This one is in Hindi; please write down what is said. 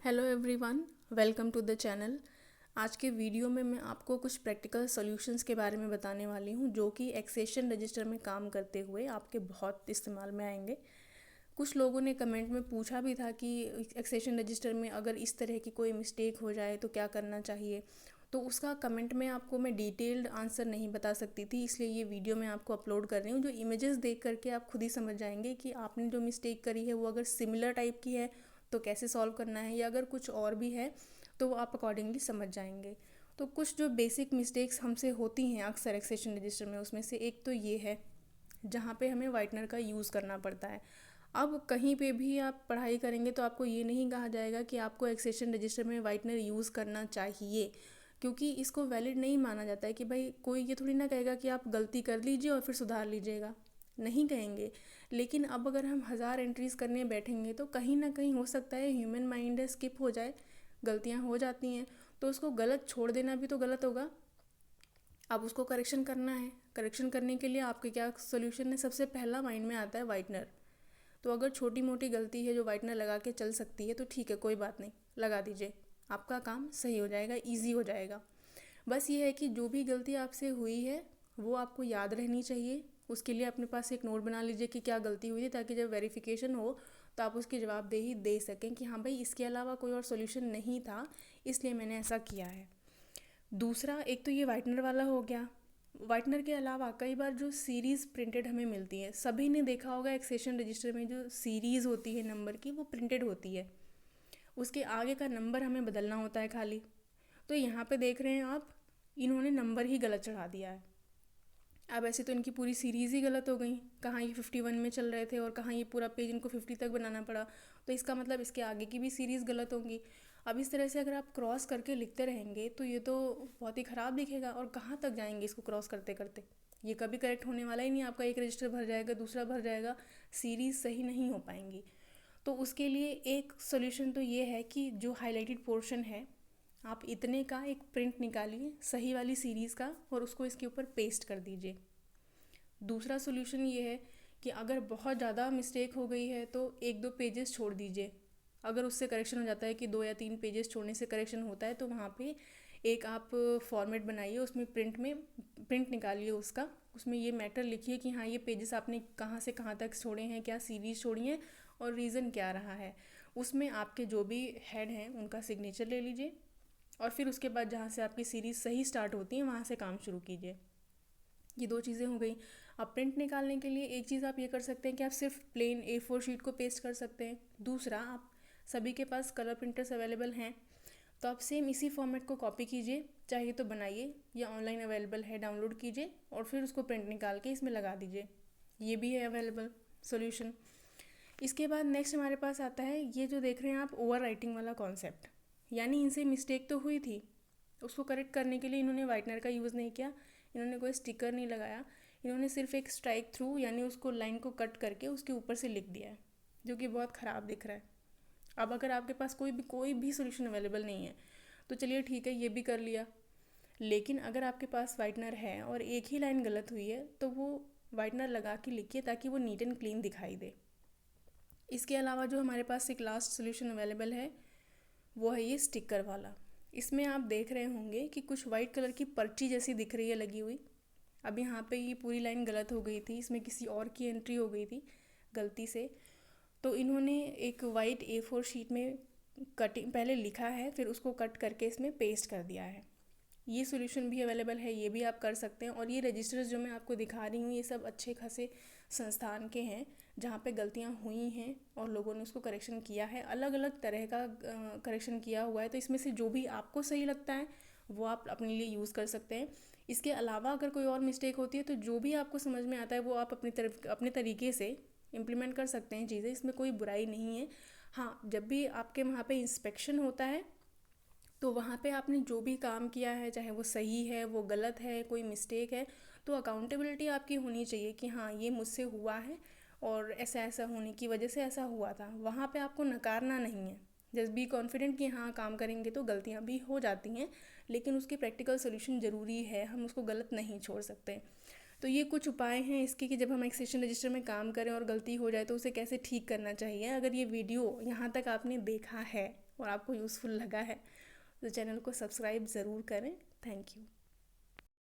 Hello everyone, welcome to the channel. आज के वीडियो में मैं आपको कुछ प्रैक्टिकल सॉल्यूशंस के बारे में बताने वाली हूँ जो कि एक्सेशन रजिस्टर में काम करते हुए आपके बहुत इस्तेमाल में आएंगे। कुछ लोगों ने कमेंट में पूछा भी था कि एक्सेशन रजिस्टर में अगर इस तरह की कोई मिस्टेक हो जाए तो क्या करना चाहिए। तो उसका कमेंट में आपको मैं डिटेल्ड आंसर नहीं बता सकती थी, इसलिए ये वीडियो मैं आपको अपलोड कर रही हूँ। जो इमेजेस देख करके आप खुद ही समझ जाएंगे कि आपने जो मिस्टेक करी है वो अगर सिमिलर टाइप की है तो कैसे सॉल्व करना है, या अगर कुछ और भी है तो वो आप अकॉर्डिंगली समझ जाएंगे। तो कुछ जो बेसिक मिस्टेक्स हमसे होती हैं अक्सर एक्सेशन रजिस्टर में, उसमें से एक तो ये है जहाँ पे हमें वाइटनर का यूज़ करना पड़ता है। अब कहीं पे भी आप पढ़ाई करेंगे तो आपको ये नहीं कहा जाएगा कि आपको एक्सेशन रजिस्टर में वाइटनर यूज़ करना चाहिए, क्योंकि इसको वैलिड नहीं माना जाता है। कि भाई कोई ये थोड़ी ना कहेगा कि आप गलती कर लीजिए और फिर सुधार लीजिएगा, नहीं कहेंगे। लेकिन अब अगर हम 1000 एंट्रीज़ करने बैठेंगे तो कहीं ना कहीं हो सकता है ह्यूमन माइंड है, स्किप हो जाए, गलतियाँ हो जाती हैं। तो उसको गलत छोड़ देना भी तो गलत होगा। अब उसको करेक्शन करना है। करेक्शन करने के लिए आपके क्या सोल्यूशन है? सबसे पहला माइंड में आता है वाइटनर। तो अगर छोटी मोटी गलती है जो वाइटनर लगा के चल सकती है तो ठीक है, कोई बात नहीं, लगा दीजिए, आपका काम सही हो जाएगा, ईजी हो जाएगा। बस ये है कि जो भी गलती आपसे हुई है वो आपको याद रहनी चाहिए। उसके लिए अपने पास एक नोट बना लीजिए कि क्या गलती हुई थी, ताकि जब वेरिफिकेशन हो तो आप उसकी जवाबदेही दे सकें कि हाँ भाई इसके अलावा कोई और सोल्यूशन नहीं था, इसलिए मैंने ऐसा किया है। दूसरा, एक तो ये वाइटनर वाला हो गया। वाइटनर के अलावा कई बार जो सीरीज़ प्रिंटेड हमें मिलती है, सभी ने देखा होगा एक्सेशन रजिस्टर में जो सीरीज़ होती है नंबर की वो प्रिंटेड होती है। उसके आगे का नंबर हमें बदलना होता है खाली। तो यहाँ पे देख रहे हैं आप, इन्होंने नंबर ही गलत चढ़ा दिया है। अब ऐसे तो इनकी पूरी सीरीज़ ही गलत हो गई, कहाँ ये 51 में चल रहे थे और कहाँ ये पूरा पेज इनको 50 तक बनाना पड़ा। तो इसका मतलब इसके आगे की भी सीरीज़ गलत होंगी। अब इस तरह से अगर आप क्रॉस करके लिखते रहेंगे तो ये तो बहुत ही ख़राब दिखेगा, और कहाँ तक जाएंगे इसको क्रॉस करते करते। ये कभी करेक्ट होने वाला ही नहीं, आपका एक रजिस्टर भर जाएगा, दूसरा भर जाएगा, सीरीज़ सही नहीं हो पाएंगी। तो उसके लिए एक सोल्यूशन तो ये है कि जो हाईलाइटेड पोर्शन है आप इतने का एक प्रिंट निकालिए सही वाली सीरीज़ का और उसको इसके ऊपर पेस्ट कर दीजिए। दूसरा सोल्यूशन ये है कि अगर बहुत ज़्यादा मिस्टेक हो गई है तो एक दो पेजेस छोड़ दीजिए। अगर उससे करेक्शन हो जाता है कि 2 या 3 पेजेस छोड़ने से करेक्शन होता है तो वहाँ पे एक आप फॉर्मेट बनाइए, उसमें प्रिंट निकालिए उसका। उसमें ये मैटर लिखिए कि हाँ ये पेजेस आपने कहाँ से कहाँ तक छोड़े हैं, क्या सीरीज़ छोड़ी है और रीज़न क्या रहा है। उसमें आपके जो भी हेड हैं उनका सिग्नेचर ले लीजिए, और फिर उसके बाद जहाँ से आपकी सीरीज़ सही स्टार्ट होती है वहाँ से काम शुरू कीजिए। ये दो चीज़ें हो गई। अब प्रिंट निकालने के लिए एक चीज़ आप ये कर सकते हैं कि आप सिर्फ प्लेन A4 शीट को पेस्ट कर सकते हैं। दूसरा, आप सभी के पास कलर प्रिंटर्स अवेलेबल हैं तो आप सेम इसी फॉर्मेट को कॉपी कीजिए, चाहिए तो बनाइए, या ऑनलाइन अवेलेबल है डाउनलोड कीजिए और फिर उसको प्रिंट निकाल के इसमें लगा दीजिए। ये भी है अवेलेबल सोल्यूशन। इसके बाद नेक्स्ट हमारे पास आता है ये जो देख रहे हैं आप, ओवर राइटिंग वाला कॉन्सेप्ट। यानी इनसे मिस्टेक तो हुई थी, उसको करेक्ट करने के लिए इन्होंने वाइटनर का यूज़ नहीं किया, इन्होंने कोई स्टिकर नहीं लगाया, इन्होंने सिर्फ एक स्ट्राइक थ्रू यानी उसको लाइन को कट करके उसके ऊपर से लिख दिया है, जो कि बहुत ख़राब दिख रहा है। अब अगर आपके पास कोई भी सोल्यूशन अवेलेबल नहीं है तो चलिए ठीक है, ये भी कर लिया। लेकिन अगर आपके पास वाइटनर है और एक ही लाइन गलत हुई है तो वो वाइटनर लगा के लिखिए ताकि वो नीट एंड क्लीन दिखाई दे। इसके अलावा जो हमारे पास एक लास्ट सोल्यूशन अवेलेबल है वो है ये स्टिकर वाला। इसमें आप देख रहे होंगे कि कुछ वाइट कलर की पर्ची जैसी दिख रही है लगी हुई। अब यहाँ पे ये पूरी लाइन गलत हो गई थी, इसमें किसी और की एंट्री हो गई थी गलती से। तो इन्होंने एक वाइट A4 शीट में कटिंग पहले लिखा है, फिर उसको कट करके इसमें पेस्ट कर दिया है। ये सोल्यूशन भी अवेलेबल है, ये भी आप कर सकते हैं। और ये रजिस्टर्स जो मैं आपको दिखा रही हूँ ये सब अच्छे खासे संस्थान के हैं जहाँ पे गलतियाँ हुई हैं और लोगों ने उसको करेक्शन किया है, अलग अलग तरह का करेक्शन किया हुआ है। तो इसमें से जो भी आपको सही लगता है वो आप अपने लिए यूज़ कर सकते हैं। इसके अलावा अगर कोई और मिस्टेक होती है तो जो भी आपको समझ में आता है वो आप अपने तरीके से इम्प्लीमेंट कर सकते हैं चीज़ें, इसमें कोई बुराई नहीं है। हाँ, जब भी आपके वहाँ पे इंस्पेक्शन होता है तो वहाँ पे आपने जो भी काम किया है, चाहे वो सही है वो गलत है कोई मिस्टेक है, तो अकाउंटेबिलिटी आपकी होनी चाहिए कि हाँ ये मुझसे हुआ है और ऐसा ऐसा होने की वजह से ऐसा हुआ था। वहाँ पे आपको नकारना नहीं है, जस्ट बी कॉन्फिडेंट कि हाँ काम करेंगे तो गलतियाँ भी हो जाती हैं, लेकिन उसकी प्रैक्टिकल सोल्यूशन ज़रूरी है, हम उसको गलत नहीं छोड़ सकते। तो ये कुछ उपाय हैं इसके कि जब हम एक्सेशन रजिस्टर में काम करें और गलती हो जाए तो उसे कैसे ठीक करना चाहिए। अगर ये वीडियो यहाँ तक आपने देखा है और आपको यूज़फुल लगा है तो चैनल को सब्सक्राइब ज़रूर करें। Thank you.